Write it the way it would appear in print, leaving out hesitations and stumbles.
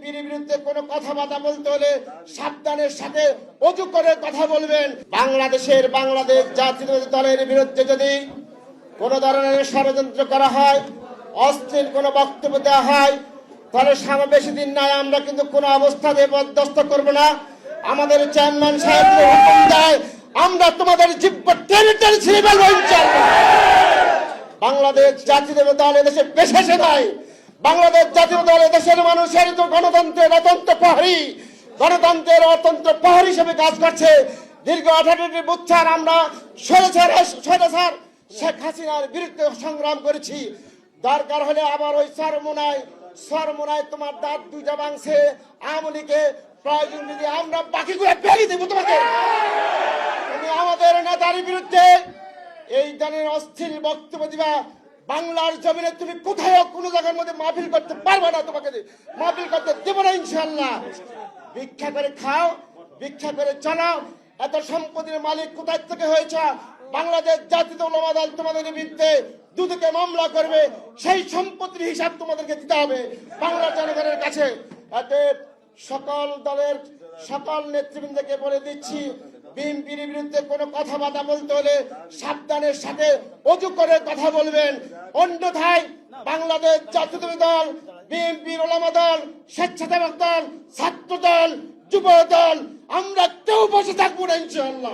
বিএনপির বিরুদ্ধে কোনো কথাবার্তা বলতে হলে সাবধানের সাথে অজু করে কথা বলবেন। বাংলাদেশ জাতীয়তাবাদী দলের বিরুদ্ধে যদি কোনো ধরনের ষড়যন্ত্র করা হয়, অশ্লীল কোনো বক্তব্য দেওয়া হয়, তাহলে বেশি দিন নাই আমরা কিন্তু কোনো অবস্থাতে বরদাস্ত করব না। আমাদের চেয়ারম্যান সাহেব হুকুম দেয়, আমরা তোমাদের জিব্বা টেনে টেনে ছিঁড়ে ফেলবো ইনশাআল্লাহ। বাংলাদেশ জাতীয়তাবাদী দল এদেশে পেশাসে নয়। বাংলাদেশ জাতীয় দল দেশের মানুষের তো গণতন্ত্রের অতন্ত্র প্রহরী হিসেবে কাজ করছে। দীর্ঘ 18টি বছর আমরা স্বৈরাচার শেখ হাসিনার বিরুদ্ধে সংগ্রাম করেছি। দরকার হলে আবার ওই সরমোনায় তোমার দাঁত দুইটা ভাঙছে আওয়ামী লীগে, প্রয়োজন যদি আমরা বাকিগুলো বেরিয়ে দেবো তোমাকে। তুমি আমাদের নেতার বিরুদ্ধে এই ধরনের অস্থির বক্তব্য দিবা, বাংলার জমিনে তুমি কোথাও কোনো জায়গার মধ্যে মাহফিল করতে পারবে না, তোমাকে মাহফিল করতে দেবো না ইনশাআল্লাহ। ভিক্ষা করে খাও, ভিক্ষা করে চালাও, এত সম্পত্তির মালিক কোথায় থেকে হয়েছে? বাংলাদেশ জাতীয় উলামা দল তোমাদের বিরুদ্ধে দুদকে মামলা করবে, সেই সম্পত্তির হিসাব তোমাদেরকে দিতে হবে বাংলার জনগণের কাছে। এতে সকল দলের সকল নেতৃবৃন্দকে বলে দিচ্ছি, বিএনপির বিরুদ্ধে কোনো কথাবার্তা বলতে হলে সাবধানের সাথে অজু করে কথা বলবেন। অন্যথায় বাংলাদেশ জাতীয়তাবাদী দল, বিএনপির উলামা দল, স্বেচ্ছাসেবক দল, ছাত্র দল, যুব দল, আমরা কেউ বসে থাকবো না ইনশাআল্লাহ।